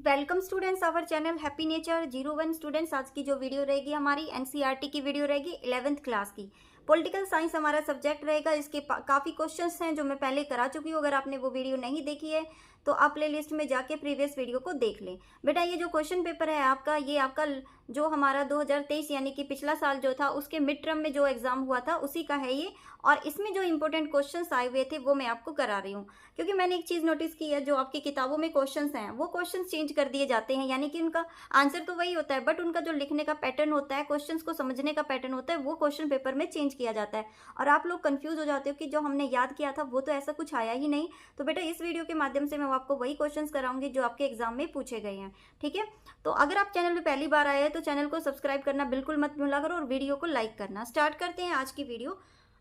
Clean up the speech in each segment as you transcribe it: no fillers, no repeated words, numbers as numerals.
Welcome students our channel happy nature 01 students. आज की जो वीडियो रहेगी हमारी एनसीईआरटी की वीडियो रहेगी 11th क्लास की। पॉलिटिकल साइंस हमारा सब्जेक्ट रहेगा। इसके काफ़ी क्वेश्चंस हैं जो मैं पहले करा चुकी हूँ। अगर आपने वो वीडियो नहीं देखी है तो आप प्ले लिस्ट में जाके प्रीवियस वीडियो को देख लें। बेटा ये जो क्वेश्चन पेपर है आपका, ये आपका जो हमारा 2023 यानी कि पिछला साल जो था उसके मिड टर्म में जो एग्जाम हुआ था उसी का है ये। और इसमें जो इंपॉर्टेंट क्वेश्चंस आए हुए थे वो मैं आपको करा रही हूँ, क्योंकि मैंने एक चीज़ नोटिस की है, जो आपकी किताबों में क्वेश्चंस हैं वो क्वेश्चंस चेंज कर दिए जाते हैं। यानी कि उनका आंसर तो वही होता है, बट उनका जो लिखने का पैटर्न होता है, क्वेश्चंस को समझने का पैटर्न होता है, वो क्वेश्चन पेपर में चेंज किया जाता है। और आप लोग कंफ्यूज हो जाते हो कि जो हमने याद किया था वो तो ऐसा कुछ आया ही नहीं। तो बेटा इस वीडियो के माध्यम से मैं आपको वही क्वेश्चंस कराऊंगी जो आपके एग्जाम में पूछे गए हैं। ठीक है, तो अगर आप चैनल में पहली बार आए हैं तो चैनल को सब्सक्राइब करना बिल्कुल मत भूला करो और वीडियो को लाइक करना। स्टार्ट करते हैं आज की वीडियो।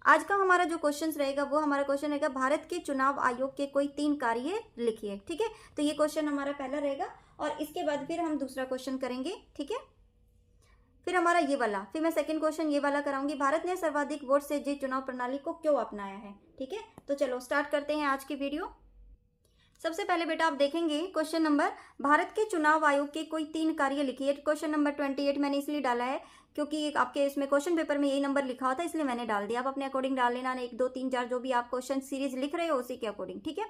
आज का हमारा जो क्वेश्चन रहेगा वो हमारा क्वेश्चन रहेगा, भारत के चुनाव आयोग के कोई 3 कार्य लिखिए। ठीक है, तो ये क्वेश्चन हमारा पहला रहेगा और इसके बाद फिर हम दूसरा क्वेश्चन करेंगे। ठीक है, फिर हमारा ये वाला, फिर मैं सेकंड क्वेश्चन ये वाला कराऊंगी, भारत ने सर्वाधिक वोट से जीत चुनाव प्रणाली को क्यों अपनाया है। ठीक है, तो चलो स्टार्ट करते हैं आज की वीडियो। सबसे पहले बेटा आप देखेंगे क्वेश्चन नंबर, भारत के चुनाव आयोग के कोई 3 कार्य लिखिए। क्वेश्चन नंबर 28 मैंने इसलिए डाला है क्योंकि आपके इसमें क्वेश्चन पेपर में यही नंबर लिखा होता है, इसलिए मैंने डाल दिया। आप अपने अकॉर्डिंग डाल लेना, 1 2 3 4 जो भी आप क्वेश्चन सीरीज लिख रहे हो उसी के अकॉर्डिंग। ठीक है,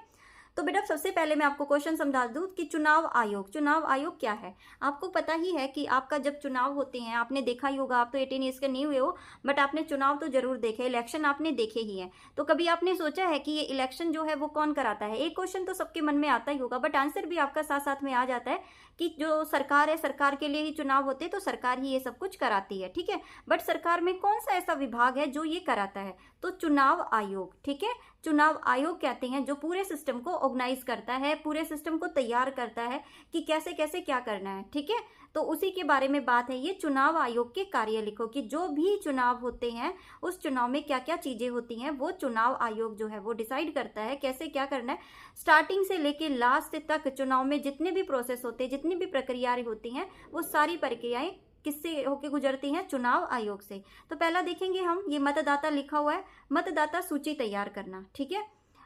तो बेटा सबसे पहले मैं आपको क्वेश्चन समझा दूं कि चुनाव आयोग क्या है। आपको पता ही है कि आपका जब चुनाव होते हैं, आपने देखा ही होगा, आप तो 18 ईयर्स के नहीं हुए हो, बट आपने चुनाव तो जरूर देखे, इलेक्शन आपने देखे ही है। तो कभी आपने सोचा है कि ये इलेक्शन जो है वो कौन कराता है। एक क्वेश्चन तो सबके मन में आता ही होगा, बट आंसर भी आपका साथ साथ में आ जाता है कि जो सरकार है, सरकार के लिए ही चुनाव होते हैं, तो सरकार ही ये सब कुछ कराती है। ठीक है, बट सरकार में कौन सा ऐसा विभाग है जो ये कराता है, तो चुनाव आयोग। ठीक है, चुनाव आयोग कहते हैं जो पूरे सिस्टम को ऑर्गेनाइज करता है, पूरे सिस्टम को तैयार करता है कि कैसे कैसे क्या करना है। ठीक है, तो उसी के बारे में बात है। ये चुनाव आयोग के कार्य लिखो कि जो भी चुनाव होते हैं उस चुनाव में क्या क्या चीजें होती हैं, वो चुनाव आयोग जो है वो डिसाइड करता है कैसे क्या करना है। स्टार्टिंग से लेके लास्ट तक चुनाव में जितने भी प्रोसेस होते हैं, जितनी भी प्रक्रियाएं होती हैं, वो सारी प्रक्रियाएं किससे होके गुजरती हैं, चुनाव आयोग से। तो पहला देखेंगे हम, ये मतदाता लिखा हुआ है, मतदाता सूची तैयार करना। ठीक है,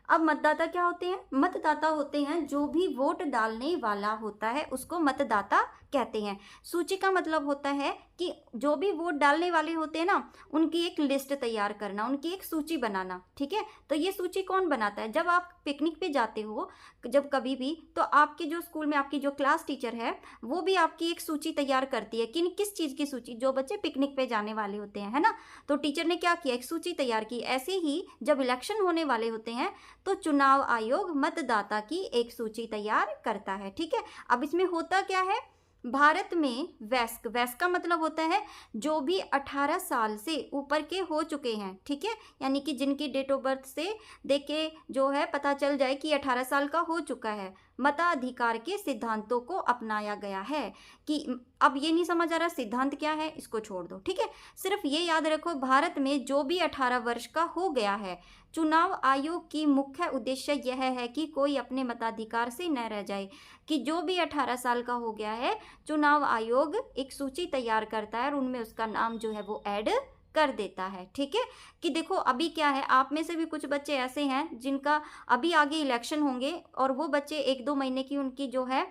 अब मतदाता क्या होते हैं, मतदाता होते हैं जो भी वोट डालने वाला होता है उसको मतदाता कहते हैं। सूची का मतलब होता है कि जो भी वोट डालने वाले होते हैं ना, उनकी एक लिस्ट तैयार करना, उनकी एक सूची बनाना। ठीक है, तो ये सूची कौन बनाता है, जब आप पिकनिक पे जाते हो, जब कभी भी, तो आपके जो स्कूल में आपकी जो क्लास टीचर है वो भी आपकी एक सूची तैयार करती है कि किस चीज़ की सूची, जो बच्चे पिकनिक पे जाने वाले होते हैं, है ना। तो टीचर ने क्या किया, एक सूची तैयार की। ऐसे ही जब इलेक्शन होने वाले होते हैं तो चुनाव आयोग मतदाता की एक सूची तैयार करता है। ठीक है, अब इसमें होता क्या है, भारत में वयस्क का मतलब होता है जो भी 18 साल से ऊपर के हो चुके हैं। ठीक है, यानी कि जिनकी डेट ऑफ बर्थ से देख के जो है पता चल जाए कि 18 साल का हो चुका है। मताधिकार के सिद्धांतों को अपनाया गया है कि अब ये नहीं समझ आ रहा सिद्धांत क्या है, इसको छोड़ दो। ठीक है, सिर्फ ये याद रखो, भारत में जो भी 18 वर्ष का हो गया है, चुनाव आयोग की मुख्य उद्देश्य यह है कि कोई अपने मताधिकार से न रह जाए, कि जो भी 18 साल का हो गया है, चुनाव आयोग एक सूची तैयार करता है और उनमें उसका नाम जो है वो ऐड कर देता है। ठीक है, कि देखो अभी क्या है, आप में से भी कुछ बच्चे ऐसे हैं जिनका अभी आगे इलेक्शन होंगे और वो बच्चे 1 2 महीने की उनकी जो है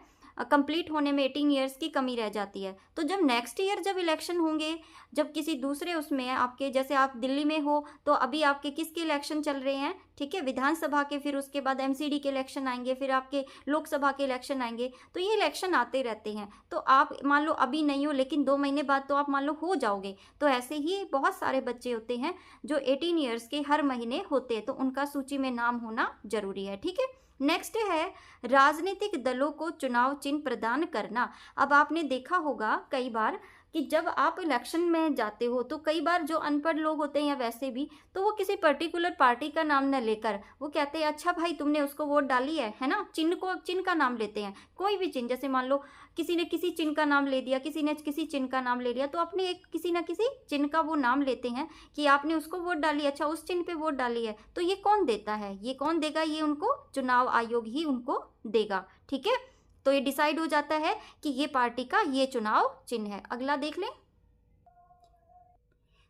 कंप्लीट होने में 18 ईयर्स की कमी रह जाती है। तो जब नेक्स्ट ईयर जब इलेक्शन होंगे, जब किसी दूसरे उसमें आपके, जैसे आप दिल्ली में हो तो अभी आपके किसके इलेक्शन चल रहे हैं, ठीक है, विधानसभा के, फिर उसके बाद एमसीडी के इलेक्शन आएंगे, फिर आपके लोकसभा के इलेक्शन आएंगे। तो ये इलेक्शन आते रहते हैं। तो आप मान लो अभी नहीं हो, लेकिन 2 महीने बाद तो आप मान लो हो जाओगे। तो ऐसे ही बहुत सारे बच्चे होते हैं जो 18 ईयर्स के हर महीने होते हैं, तो उनका सूची में नाम होना जरूरी है। ठीक है, नेक्स्ट है राजनीतिक दलों को चुनाव चिन्ह प्रदान करना। अब आपने देखा होगा कई बार कि जब आप इलेक्शन में जाते हो तो कई बार जो अनपढ़ लोग होते हैं या वैसे भी, तो वो किसी पर्टिकुलर पार्टी का नाम न लेकर वो कहते हैं अच्छा भाई तुमने उसको वोट डाली है ना, चिन्ह का नाम लेते हैं, कोई भी चिन्ह, जैसे मान लो किसी ने किसी चिन्ह का नाम ले दिया, किसी ने किसी चिन्ह का नाम ले लिया, तो अपने एक किसी ना किसी चिन्ह का वो नाम लेते हैं कि आपने उसको वोट डाली, अच्छा उस चिन्ह पे वोट डाली है। तो ये कौन देता है, ये कौन देगा, ये उनको चुनाव आयोग ही उनको देगा। ठीक है, तो ये डिसाइड हो जाता है कि ये पार्टी का ये चुनाव चिन्ह है। अगला देख लें,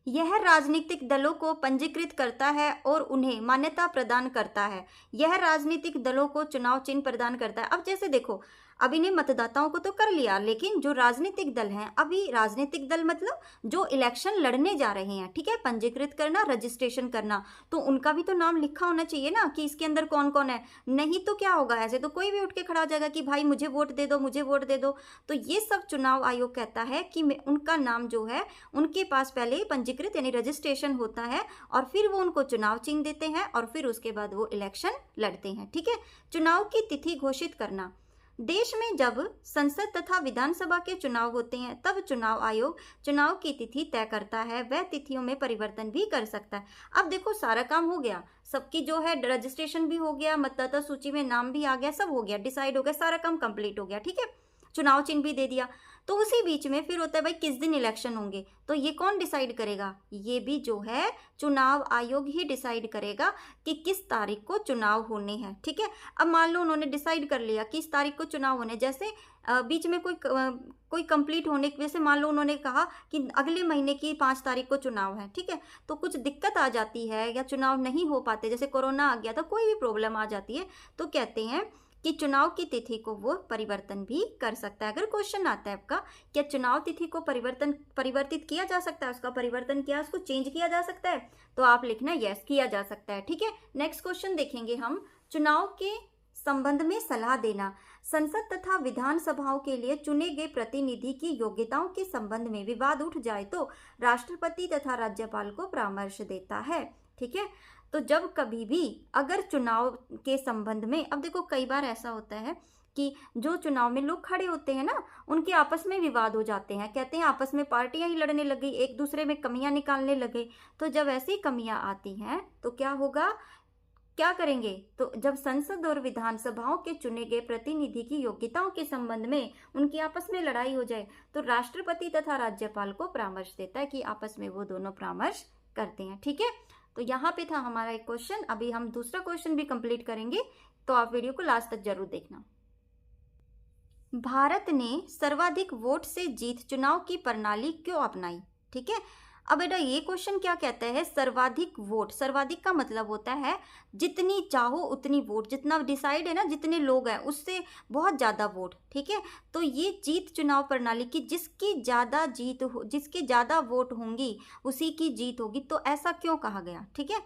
यह राजनीतिक दलों को पंजीकृत करता है और उन्हें मान्यता प्रदान करता है। यह राजनीतिक दलों को चुनाव चिन्ह प्रदान करता है। अब जैसे देखो, अब इन्हें मतदाताओं को तो कर लिया, लेकिन जो राजनीतिक दल हैं, अभी राजनीतिक दल मतलब जो इलेक्शन लड़ने जा रहे हैं, ठीक है, पंजीकृत करना, रजिस्ट्रेशन करना, तो उनका भी तो नाम लिखा होना चाहिए ना कि इसके अंदर कौन कौन है। नहीं तो क्या होगा, ऐसे तो कोई भी उठ के खड़ा हो जाएगा कि भाई मुझे वोट दे दो, मुझे वोट दे दो। तो ये सब चुनाव आयोग कहता है कि उनका नाम जो है उनके पास पहले पंजीकृत यानी रजिस्ट्रेशन होता है, और फिर वो उनको चुनाव चिन्ह देते हैं, और फिर उसके बाद वो इलेक्शन लड़ते हैं, ठीक है। चुनाव की तिथि घोषित करना। देश में जब संसद तथा विधानसभा के चुनाव होते हैं तब चुनाव आयोग चुनाव की तिथि तय करता है, वह तिथियों में परिवर्तन भी कर सकता है। अब देखो सारा काम हो गया, सबकी जो है रजिस्ट्रेशन भी हो गया, मतदाता सूची में नाम भी आ गया, सब हो गया, डिसाइड हो गया, सारा काम कंप्लीट हो गया, ठीक है, चुनाव चिन्ह भी दे दिया। तो उसी बीच में फिर होता है भाई किस दिन इलेक्शन होंगे, तो ये कौन डिसाइड करेगा, ये भी जो है चुनाव आयोग ही डिसाइड करेगा कि किस तारीख को चुनाव होने हैं, ठीक है। अब मान लो उन्होंने डिसाइड कर लिया किस तारीख को चुनाव होने, जैसे बीच में कोई कंप्लीट होने की वजह से मान लो उन्होंने कहा कि अगले महीने की 5 तारीख को चुनाव है, ठीक है, तो कुछ दिक्कत आ जाती है या चुनाव नहीं हो पाते, जैसे कोरोना आ गया था, कोई भी प्रॉब्लम आ जाती है, तो कहते हैं कि चुनाव की तिथि को वो परिवर्तन भी कर सकता है। अगर क्वेश्चन आता है आपका क्या चुनाव तिथि को परिवर्तित किया जा सकता है, उसका परिवर्तन किया, उसको चेंज किया जा सकता है, तो आप लिखना यस किया जा सकता है, ठीक है। नेक्स्ट क्वेश्चन देखेंगे हम, चुनाव के संबंध में सलाह देना। संसद तथा विधानसभाओं के लिए चुने गए प्रतिनिधि की योग्यताओं के संबंध में विवाद उठ जाए तो राष्ट्रपति तथा राज्यपाल को परामर्श देता है, ठीक है। तो जब कभी भी अगर चुनाव के संबंध में, अब देखो कई बार ऐसा होता है कि जो चुनाव में लोग खड़े होते हैं ना, उनके आपस में विवाद हो जाते हैं, कहते हैं आपस में पार्टियां ही लड़ने लग गई, एक दूसरे में कमियां निकालने लगे। तो जब ऐसी कमियां आती हैं तो क्या होगा, क्या करेंगे, तो जब संसद और विधानसभाओं के चुने गए प्रतिनिधि की योग्यताओं के संबंध में उनकी आपस में लड़ाई हो जाए तो राष्ट्रपति तथा राज्यपाल को परामर्श देता है कि आपस में वो दोनों परामर्श करते हैं, ठीक है। तो यहाँ पे था हमारा एक क्वेश्चन, अभी हम दूसरा क्वेश्चन भी कंप्लीट करेंगे, तो आप वीडियो को लास्ट तक जरूर देखना। भारत ने सर्वाधिक वोट से जीत चुनाव की प्रणाली क्यों अपनाई, ठीक है। अब बेटा ये क्वेश्चन क्या कहता है, सर्वाधिक वोट, सर्वाधिक का मतलब होता है जितनी चाहो उतनी वोट, जितना डिसाइड है ना, जितने लोग हैं उससे बहुत ज़्यादा वोट, ठीक है। तो ये जीत चुनाव प्रणाली की जिसकी ज़्यादा जीत हो, जिसके ज़्यादा वोट होंगी उसी की जीत होगी, तो ऐसा क्यों कहा गया, ठीक है।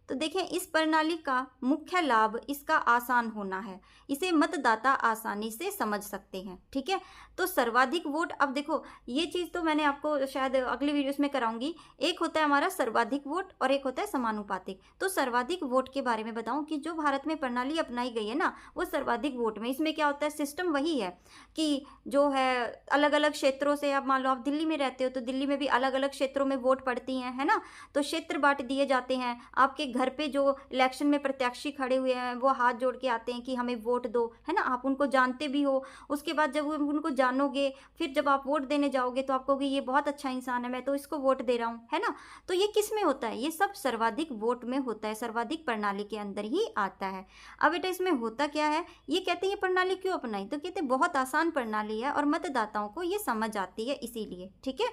तो देखें इस प्रणाली का मुख्य लाभ इसका आसान होना है, इसे मतदाता आसानी से समझ सकते हैं, ठीक है। तो सर्वाधिक वोट, अब देखो ये चीज़ तो मैंने आपको शायद अगले वीडियोस में कराऊंगी, एक होता है हमारा सर्वाधिक वोट और एक होता है समानुपातिक। तो सर्वाधिक वोट के बारे में बताऊं कि जो भारत में प्रणाली अपनाई गई है ना, वो सर्वाधिक वोट में, इसमें क्या होता है, सिस्टम वही है कि जो है अलग अलग क्षेत्रों से, आप मान लो आप दिल्ली में रहते हो तो दिल्ली में भी अलग अलग क्षेत्रों में वोट पड़ती हैं, है ना, तो क्षेत्र बांट दिए जाते हैं। आपके घर पे जो इलेक्शन में प्रत्याशी खड़े हुए हैं वो हाथ जोड़ के आते हैं कि हमें वोट दो, है ना, आप उनको जानते भी हो। उसके बाद जब उनको जानोगे, फिर जब आप वोट देने जाओगे तो आप कहोगे ये बहुत अच्छा इंसान है, मैं तो इसको वोट दे रहा हूँ, है ना। तो ये किस में होता है, ये सब सर्वाधिक वोट में होता है, सर्वाधिक प्रणाली के अंदर ही आता है। अब बेटा इसमें होता क्या है, ये कहते हैं ये प्रणाली क्यों अपनाई, तो कहते हैं बहुत आसान प्रणाली है और मतदाताओं को ये समझ आती है इसीलिए, ठीक है।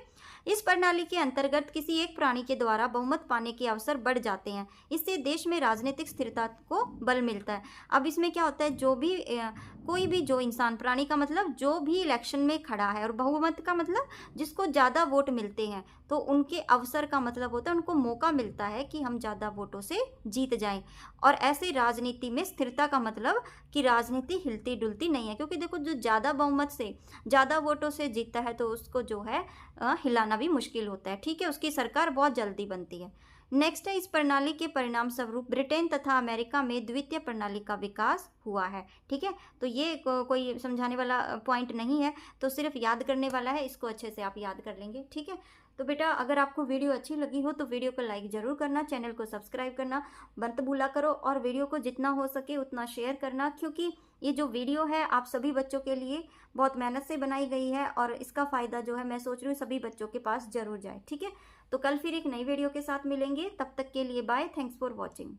इस प्रणाली के अंतर्गत किसी एक प्राणी के द्वारा बहुमत पाने के अवसर बढ़ जाते हैं, इससे देश में राजनीतिक स्थिरता को बल मिलता है। अब इसमें क्या होता है, जो भी कोई भी जो इंसान, प्राणी का मतलब जो भी इलेक्शन में खड़ा है, और बहुमत का मतलब जिसको ज़्यादा वोट मिलते हैं, तो उनके अवसर का मतलब होता है उनको मौका मिलता है कि हम ज़्यादा वोटों से जीत जाएं। और ऐसे राजनीति में स्थिरता का मतलब कि राजनीति हिलती डुलती नहीं है, क्योंकि देखो जो ज़्यादा बहुमत से ज़्यादा वोटों से जीतता है तो उसको जो है हिलाना भी मुश्किल होता है, ठीक है, उसकी सरकार बहुत जल्दी बनती है। नेक्स्ट है, इस प्रणाली के परिणाम स्वरूप ब्रिटेन तथा अमेरिका में द्वितीय प्रणाली का विकास हुआ है, ठीक है। तो ये कोई समझाने वाला पॉइंट नहीं है, तो सिर्फ याद करने वाला है, इसको अच्छे से आप याद कर लेंगे, ठीक है। तो बेटा अगर आपको वीडियो अच्छी लगी हो तो वीडियो को लाइक ज़रूर करना, चैनल को सब्सक्राइब करना मत भूला करो, और वीडियो को जितना हो सके उतना शेयर करना, क्योंकि ये जो वीडियो है आप सभी बच्चों के लिए बहुत मेहनत से बनाई गई है और इसका फ़ायदा जो है मैं सोच रही हूँ सभी बच्चों के पास ज़रूर जाए, ठीक है। तो कल फिर एक नई वीडियो के साथ मिलेंगे, तब तक के लिए बाय, थैंक्स फॉर वॉचिंग।